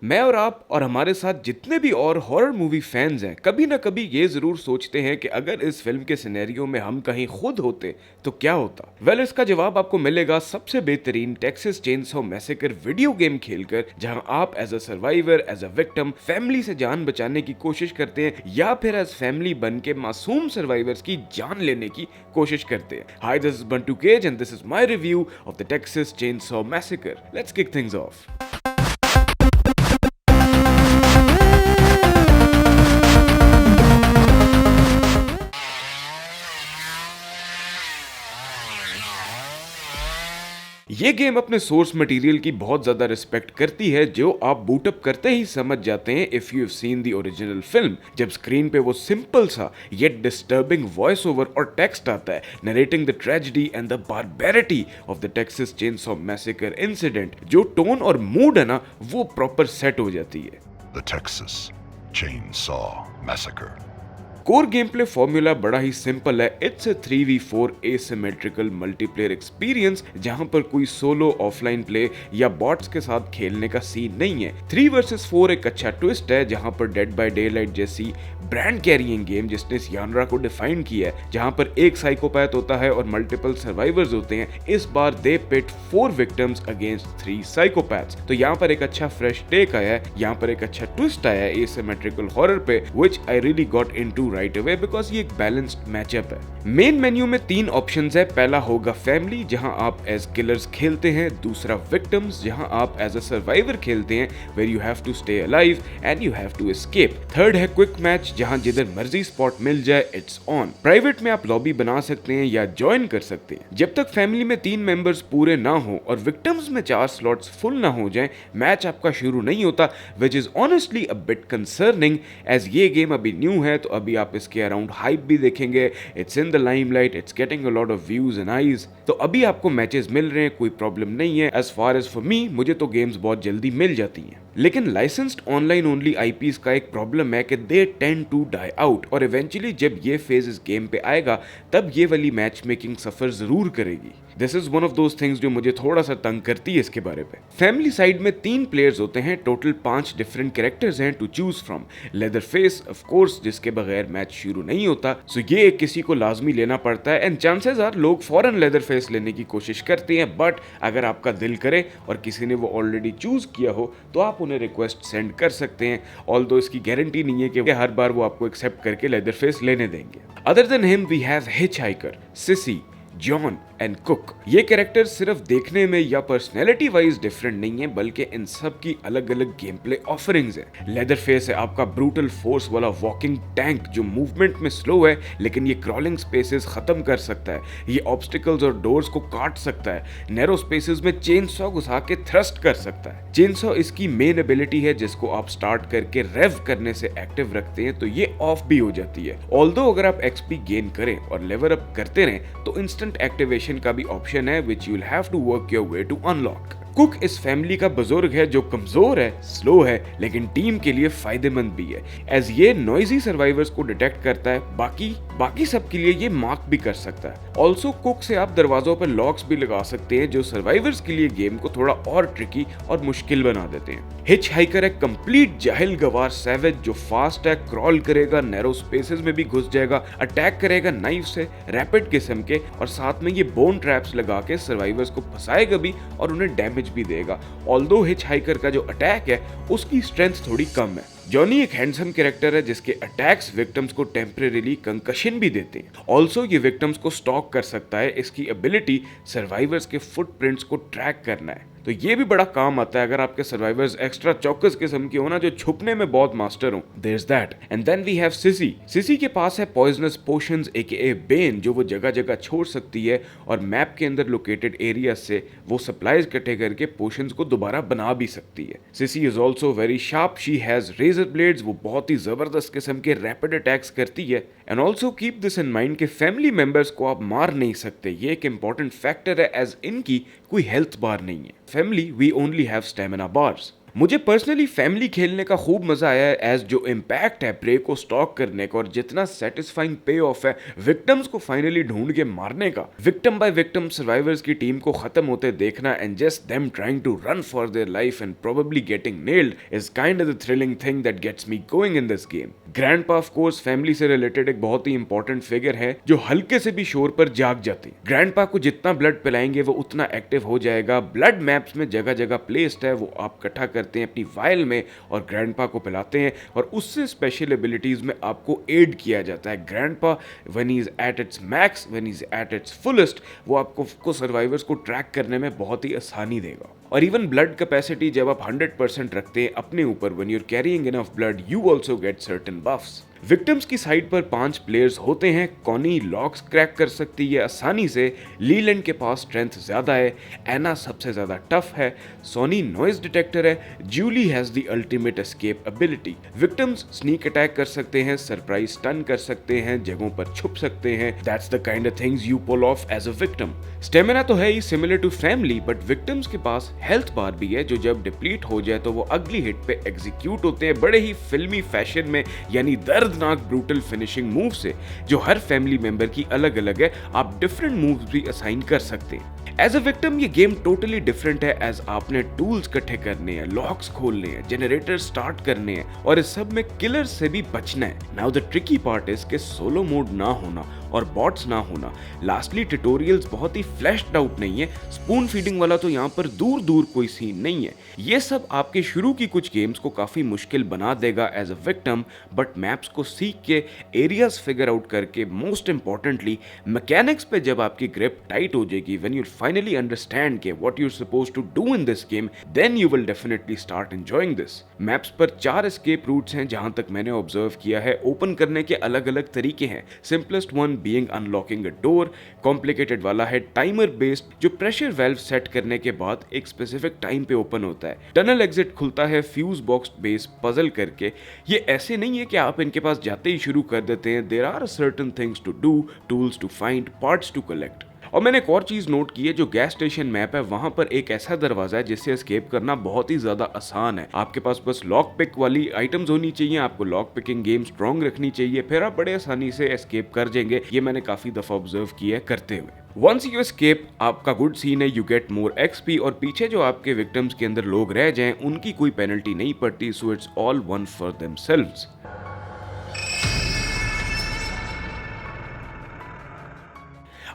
मैं और आप और हमारे साथ जितने भी और हॉरर मूवी फैंस हैं कभी ना कभी ये जरूर सोचते हैं कि अगर इस फिल्म के सिनेरियो में हम कहीं खुद होते तो क्या होता। इसका जवाब आपको मिलेगा सबसे बेहतरीन Texas chainsaw massacre video game खेलकर, जहां आप as a survivor, as a victim family से जान बचाने की कोशिश करते हैं या फिर एज फैमिली बन के मासूम सर्वाइवर्स की जान लेने की कोशिश करते हैं। हाय, दिस इज बंटू केज and this is my review of the Texas chainsaw massacre. Let's kick things off. ये गेम अपने सोर्स मटेरियल की बहुत ज्यादा रिस्पेक्ट करती है, जो आप बूटअप करते ही समझ जाते हैं if you have seen the original film. जब स्क्रीन पे वो सिंपल सा येट डिस्टर्बिंग वॉइस ओवर और टेक्स्ट आता है narrating the tragedy and the barbarity of the Texas chainsaw massacre incident, जो टोन और मूड है ना वो प्रॉपर सेट हो जाती है। The Texas Chainsaw Massacre. Core game play formula बड़ा ही सिंपल है। It's a 3v4 asymmetrical multiplayer experience, जहां पर कोई सोलो ऑफलाइन प्ले या बॉट्स के साथ खेलने का सीन नहीं है। 3 वर्सेस 4 एक अच्छा ट्विस्ट है, जहां पर डेड बाय डेलाइट जैसी ब्रांड कैरिंग गेम जिसने इस यानरा को डिफाइन किया है, जहां पर एक साइकोपैथ होता है और मल्टीपल सर्वाइवर्स होते हैं, इस बार दे पिट 4 विक्टिम्स अगेंस्ट 3 साइकोपैथ्स। तो यहाँ पर एक अच्छा फ्रेश टेक आया है, यहाँ पर एक अच्छा ट्विस्ट आया है एसिमेट्रिकल हॉरर पे, which I really got into right away because ये एक बैलेंस्ड मैचअप है। मेन मेन्यू में 3 ऑप्शंस है। पहला होगा फैमिली, जहां आप एज किलर्स खेलते हैं। दूसरा विक्टिम्स, जहां आप एज अ सर्वाइवर खेलते हैं, where you have to stay alive and you have to escape. Third है क्विक मैच, जहां जिधर मर्जी स्पॉट मिल जाए इट्स ऑन। प्राइवेट में आप लॉबी बना सकते हैं या ज्वाइन कर सकते हैं। जब तक फैमिली में 3 मेंबर्स पूरे ना हो और विक्टिम्स में 4 स्लॉट्स फुल ना हो जाए, मैच आपका शुरू नहीं होता, which is honestly a bit concerning as ये गेम अभी न्यू है। तो अभी आप इसके अराउंड हाइप भी देखेंगे। It's in the limelight, it's getting a lot of views and eyes. तो अभी आपको मैचेस मिल रहे हैं, कोई प्रॉब्लम नहीं है। As far as for me, मुझे तो गेम्स बहुत जल्दी मिल जाती हैं। लेकिन लाइसेंस्ड ऑनलाइन ओनली आईपीज का एक प्रॉब्लम है कि they tend to die out, और इवेंचुअली जब ये फेज इस गेम पे आएगा तब ये वाली मैच मेकिंग सफर जरूर करेगी। This is one of those things जो मुझे थोड़ा सा तंग करती है इसके बारे पे। फैमिली साइड में 3 प्लेयर्स होते हैं, टोटल 5 डिफरेंट कैरेक्टर्स हैं to choose from. Leather face of course, जिसके बगैर मैच शुरू नहीं होता, सो ये किसी को लाजमी लेना पड़ता है एंड चांसेस आर लोग फॉरन लेदर फेस लेने की कोशिश करते हैं। बट अगर आपका दिल करे और किसी ने वो ऑलरेडी चूज किया हो तो आप उन्हें रिक्वेस्ट सेंड कर सकते हैं, ऑल्दो इसकी गारंटी नहीं है कि हर बार वो आपको एक्सेप्ट करके लेदर फेस लेने देंगे। Other than him we have hitchhiker, Sissy, John and Cook. ये कैरेक्टर सिर्फ देखने में या पर्सनैलिटी वाइज डिफरेंट नहीं है, बल्कि इन सब की अलग अलग गेम प्ले ऑफरिंग्स है। लेदर फेस है आपका ब्रूटल फोर्स वाला वॉकिंग टैंक, जो मूवमेंट में स्लो है लेकिन ये क्रॉलिंग स्पेसेस खत्म कर सकता है। ये ऑब्स्टिकल्स और डोर्स को काट सकता है। नैरो स्पेसेस में चेन सॉ घुसा के थ्रस्ट कर सकता है। चेन सॉ इसकी मेन एबिलिटी है, जिसको आप स्टार्ट करके रेव करने से एक्टिव रखते हैं तो ये ऑफ भी हो जाती है। ऑल्दो अगर आप एक्सपी गेन करें और लेवल अप करते रहें तो इंस्टेंट एक्टिवेशन का भी ऑप्शन है, which you'll have to work your way to unlock. Cook इस फैमिली का बुजुर्ग है जो कमजोर है, स्लो है, लेकिन टीम के लिए फायदेमंद भी है, एज ये नॉइजी सर्वाइवर्स को डिटेक्ट करता है। बाकी सब के लिए ये मार्क भी कर सकता है। ऑल्सो कुक से आप दरवाजों पर लॉक्स भी लगा सकते हैं, जो सर्वाइवर्स के लिए गेम को थोड़ा और ट्रिकी और मुश्किल बना देते हैं। हिच हाइकर है कंप्लीट जाहिल गवार सैवेज, जो फास्ट है, क्रॉल करेगा, नैरो स्पेसेस में भी घुस जाएगा, अटैक करेगा नाइफ से, रैपिड किस्म के, और साथ में ये बोन ट्रैप्स लगा के सर्वाइवर्स को फंसाएगा भी और उन्हें डैमेज भी देगा। ऑल्दो हिच हाइकर का जो अटैक है उसकी स्ट्रेंथ थोड़ी कम है। जॉनी एक हैंडसम कैरेक्टर है जिसके अटैक्स विक्टिम्स को टेम्परेरीली कंकशन भी देते हैं। ऑल्सो ये विक्टिम्स को स्टॉक कर सकता है। इसकी एबिलिटी सर्वाइवर्स के फुटप्रिंट्स को ट्रैक करना है, तो ये भी बड़ा काम आता है अगर आपके सर्वाइवर्स एक्स्ट्रा चौकस किस्म के हो ना, जो छुपने में बहुत मास्टर हो। There is that. And then we have Sissy. Sissy के पास है पॉइजनस पोशंस एके बेन, जो वो जगह जगह छोड़ सकती है और मैप के अंदर लोकेटेड एरिया से वो सप्लाईज इकट्ठे करके पोशंस को दोबारा बना भी सकती है। Sissy is also very sharp, she has razor blades, वो बहुत ही जबरदस्त किस्म के रैपिड अटैक्स करती है। And also keep this in mind के फैमिली मेंबर्स को आप मार नहीं सकते, ये एक इंपॉर्टेंट फैक्टर है, एज इनकी कोई हेल्थ बार नहीं है। Family we only have stamina bars. मुझे पर्सनली फैमिली खेलने का खूब मजा आया है, एज जो इम्पैक्ट है प्रे को स्टॉक करने का और जितना सेटिस्फाइंग पे ऑफ है विक्टिम्स को फाइनली ढूंढ के मारने का, विक्टिम बाय विक्टिम सर्वाइवर्स की टीम को खत्म होते देखना and just them trying to run for their life and probably getting nailed is kind of the thrilling thing that gets me going in this game. Grandpa of course family से related एक बहुत ही important figure है जो हल्के से भी शोर पर जाग जाते हैं। ग्रैंडपा को जितना ब्लड पिलाएंगे वो उतना एक्टिव हो जाएगा। ब्लड मैप्स में जगह जगह प्लेस्ड है, वो आप इकट्ठा करते हैं अपनी वायल में और ग्रैंडपा को पिलाते हैं और उससे स्पेशल एबिलिटीज में आपको एड किया जाता है। Grandpa when he is at its max, when he is at its fullest, वो आपको सर्वाइवर्स को ट्रैक करने में बहुत ही आसानी देगा। और इवन ब्लड कैपेसिटी जब आप 100% रखते हैं अपने ऊपर, when you are carrying enough blood you also get certain buffs. Victims की साइड पर 5 प्लेयर्स होते हैं। कॉनी लॉक्स क्रैक कर सकती है आसानी से, लीलैंड के पास स्ट्रेंथ ज्यादा है, एना सबसे ज्यादा टफ है, सोनी नॉइज डिटेक्टर है, Julie has the ultimate escape ability. Victims sneak attack कर सकते हैं, सरप्राइज स्टन कर सकते हैं, जगहों पर छुप सकते हैं। That's the kind of things you pull off as a victim. Stamina तो है ही similar to family, but victims के पास हेल्थ बार भी है जो जब डिप्लीट हो जाए तो वो अगली हिट पे एग्जीक्यूट होते हैं बड़े ही फिल्मी फैशन में, यानी दर्दनाक ब्रूटल फिनिशिंग मूव से जो हर फैमिली मेंबर की अलग अलग है। आप डिफरेंट मूव्स भी असाइन कर सकते हैं। एज अ विक्टिम ये गेम टोटली डिफरेंट है, एज आपने टूल्स इकट्ठे करने हैं, लॉक्स खोलने हैं, जनरेटर स्टार्ट करने हैं और इस सब में किलर से भी बचना है। Now the tricky part is के सोलो मोड ना होना और बॉट्स ना होना। लास्टली ट्यूटोरियल्स बहुत ही फ्लैश्ड आउट नहीं है, स्पून फीडिंग वाला तो यहाँ पर दूर दूर कोई सीन नहीं है। ये सब आपके शुरू की कुछ गेम्स को काफी मुश्किल बना देगा as a victim, but maps को सीख के, एरियाज फिगर आउट करके, मोस्ट इंपॉर्टेंटली मैकेनिक्स पे जब आपकी ग्रिप टाइट हो जाएगी, व्हेन यू फाइनली अंडरस्टैंड के what you are supposed to do in this game, then you will definitely start enjoying this. Maps पर 4 एस्केप रूट्स हैं जहां तक मैंने ऑब्जर्व किया है। ओपन करने के अलग अलग तरीके हैं, सिंपलेस्ट वन बीइंग अनलॉकिंग अ डोर, कॉम्प्लिकेटेड वाला है टाइमर बेस्ड जो प्रेशर वेल्व सेट करने के बाद एक स्पेसिफिक टाइम पे ओपन होता है। टनल एग्जिट खुलता है फ्यूज बॉक्स बेस पजल करके। ये ऐसे नहीं है कि आप इनके पास जाते ही शुरू कर देते हैं। There are certain things to do, tools to find, parts to collect. और मैंने एक और चीज नोट की है, जो गैस स्टेशन मैप है वहां पर एक ऐसा दरवाजा है जिससे एस्केप करना बहुत ही ज्यादा आसान है। आपके पास बस लॉक पिक वाली आइटम्स होनी चाहिए, आपको लॉक पिकिंग गेम स्ट्रॉन्ग रखनी चाहिए, फिर आप बड़े आसानी से एस्केप कर जाएंगे। ये मैंने काफी दफा ऑब्जर्व किया है करते हुए। वंस यू एस्केप, आपका गुड सीन है, यू गेट मोर एक्सपी और पीछे जो आपके विक्टिम्स के अंदर लोग रह जाएं उनकी कोई पेनल्टी नहीं पड़ती। So it's all one for themselves.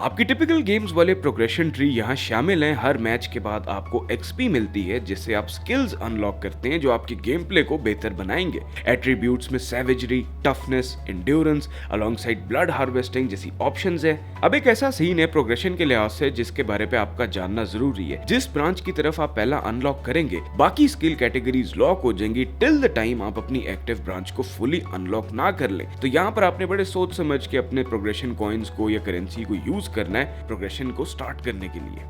आपकी टिपिकल गेम्स वाले प्रोग्रेशन ट्री यहाँ शामिल हैं। हर मैच के बाद आपको एक्सपी मिलती है जिससे आप स्किल्स अनलॉक करते हैं जो आपके गेम प्ले को बेहतर बनाएंगे। एट्रीब्यूट्स में savagery, toughness, endurance alongside blood harvesting जैसी ऑप्शंस है। अब एक ऐसा सीन है प्रोग्रेशन के लिहाज से जिसके बारे पे आपका जानना जरूरी है। जिस ब्रांच की तरफ आप पहला अनलॉक करेंगे बाकी स्किल कैटेगरीज लॉक हो जाएंगी टिल द टाइम आप अपनी एक्टिव ब्रांच को फुली अनलॉक ना कर लें। तो यहाँ पर आपने बड़े सोच समझ के अपने प्रोग्रेशन कॉइन्स को या करेंसी को यूज करना है प्रोग्रेशन को स्टार्ट करने के लिए।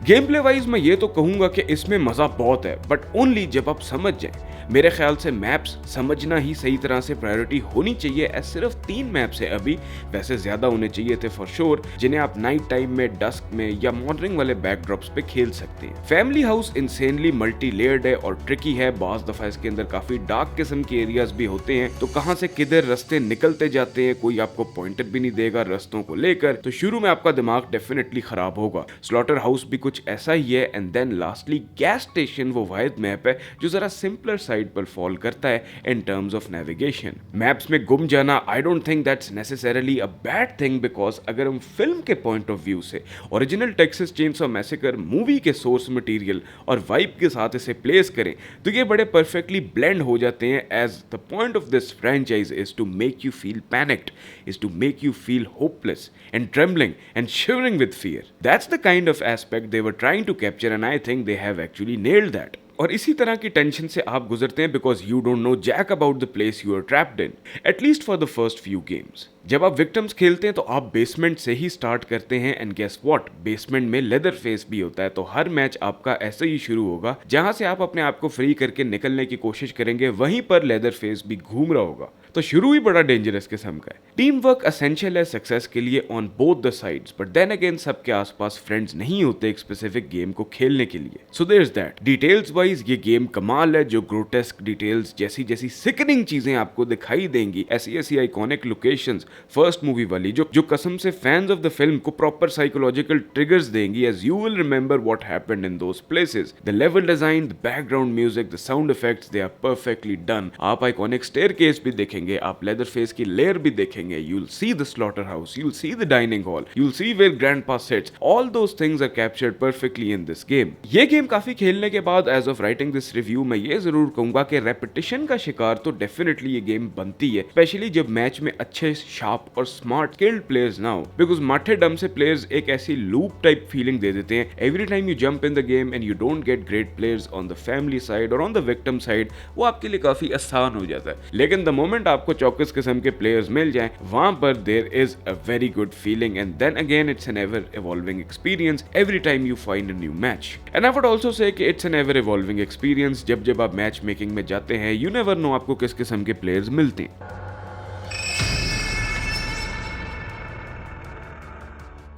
गेम प्ले वाइज मैं ये तो कहूंगा कि इसमें मजा बहुत है, बट ओनली जब आप समझ जाएं। मेरे ख्याल से मैप्स समझना ही सही तरह से प्रायोरिटी होनी चाहिए। सिर्फ 3 मैप्स है अभी, वैसे ज्यादा होने चाहिए थे फॉर श्योर, जिन्हें आप नाइट टाइम में, डस्क में या मॉर्निंग वाले बैकड्रॉप्स पे खेल सकते हैं। Family house insanely multi layered है और ट्रिकी है। बाज दफा इसके अंदर काफी डार्क किस्म के एरियाज भी होते हैं, तो कहां से किधर रास्ते निकलते जाते हैं कोई आपको पॉइंटर भी नहीं देगा रास्तों को लेकर, तो शुरू में आपका दिमाग डेफिनेटली खराब होगा। स्लॉटर हाउस भी कुछ ऐसा ही है। And then lastly gas station वो वाहिद मैप है जो जरा सिंपलर साइड पर फॉल करता है in terms of navigation. Maps में गुम जाना I don't think that's necessarily a bad thing, because अगर हम फिल्म के पॉइंट ऑफ व्यू से original Texas chainsaw massacre movie के सोर्स मटेरियल और वाइब के साथ इसे प्लेस करें तो ये बड़े परफेक्टली ब्लेंड हो जाते हैं। As the point of this franchise is to make you feel panicked, is to make you feel hopeless and trembling and shivering with fear. That's the kind of aspect they were trying to capture and I think they have actually nailed that. और इसी तरह की tension से आप गुजरते हैं because you don't know jack about the place you are trapped in, at least for the first few games. जब आप विक्टिम्स खेलते हैं तो आप बेसमेंट से ही स्टार्ट करते हैं एंड गेस व्हाट, बेसमेंट में लेदर फेस भी होता है। तो हर मैच आपका ऐसे ही शुरू होगा, जहां से आप अपने आप को फ्री करके निकलने की कोशिश करेंगे, वहीं पर लेदर फेस भी घूम रहा होगा। तो शुरू ही बड़ा डेंजरस किस्म का है। टीम वर्क एसेंशियल है सक्सेस के लिए on both the sides, but then again सबके आसपास फ्रेंड्स नहीं होते एक स्पेसिफिक गेम को खेलने के लिए। So there is that. Details wise ये गेम कमाल है, जो ग्रोटेस्क डिटेल्स, जैसी जैसी सिकनिंग चीजें आपको दिखाई देंगी, ऐसी ऐसी आइकॉनिक लोकेशंस फर्स्ट मूवी वाली, जो कसम से फैंस ऑफ द फिल्म को प्रॉपर साइकोलॉजिकल ट्रिगर्स देंगी, as you will remember what happened in those places. The level design, the background music, the sound effects, they are perfectly done. आप iconic staircase भी देखेंगे, आप leather face की layer भी देखेंगे, you'll see the slaughterhouse, you'll see the dining hall, you'll see where grandpa sits, all those things are captured perfectly in this game। ये game काफी खेलने के बाद as of writing this review मैं ये जरूर कहूंगा कि रेपिटेशन का शिकार तो डेफिनेटली ये गेम बनती है, स्पेशली जब मैच में अच्छे शार्प और स्मार्ट स्किल्ड प्लेयर्स ना हो, बिकॉज माठे डम से प्लेयर्स एक ऐसी लूप टाइप फीलिंग दे देते हैं every time you jump in the game and you don't get great players on the family side और ऑन द विक्टिम साइड, वो आपके लिए काफी आसान हो जाता है। लेकिन द मोमेंट आपको चौकस किस्म के प्लेयर्स मिल जाएं, वहां पर there is a very good feeling and then again it's an ever evolving experience every time you find a new match. And I would also say कि it's an ever evolving experience. जब आप match making में जाते हैं, you never know आपको किस किस्म के प्लेयर्स मिलते हैं।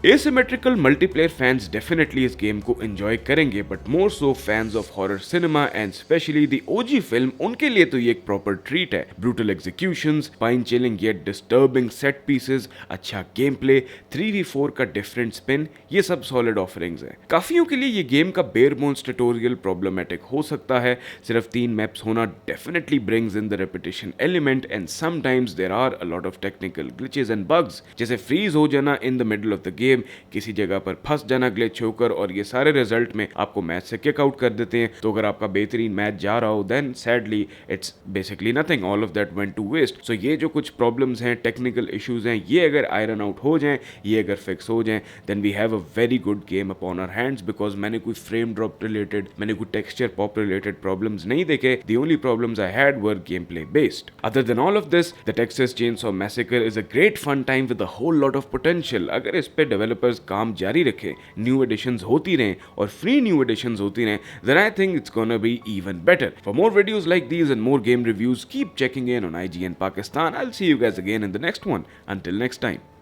Asymmetrical multiplayer fans definitely इस गेम को enjoy करेंगे, but more so fans of horror cinema and especially the OG film, उनके लिए तो ये एक proper treat है। Brutal executions, spine-chilling yet disturbing set pieces, अच्छा gameplay, 3v4 का different spin, ये सब solid offerings हैं। काफियों के लिए ये गेम का bare bones tutorial problematic हो सकता है। सिर्फ 3 maps होना definitely brings in the repetition element and sometimes there are a lot of technical glitches and bugs, जैसे freeze हो जाना in the middle of the game, किसी जगह पर फंस जाना ग्लिच होकर, और ये सारे रिजल्ट में आपको मैच से किक आउट कर देते हैं। तो अगर आपका बेहतरीन मैच जा रहा हो, then sadly it's basically nothing, all of that went to waste. So ये जो कुछ प्रॉब्लम्स हैं, टेक्निकल इश्यूज हैं, ये अगर आयरन आउट हो जाएं, ये अगर फिक्स हो जाएं, then we have a very good game upon our hands, because मैंने कोई फ्रेम ड्रॉप रिलेटेड, मैंने कोई टेक्सचर पॉप रिलेटेड प्रॉब्लम्स नहीं देखे। The only problems I had were game play based. Other than all of this, the Texas chainsaw massacre is a great fun time with a whole lot of potential. अगर इस पे developers काम जारी रखें, new editions होती रहें और free new editions होती रहें, then I think it's gonna be even better. For more videos like these and more game reviews, keep checking in on IGN Pakistan. I'll see you guys again in the next one. Until next time.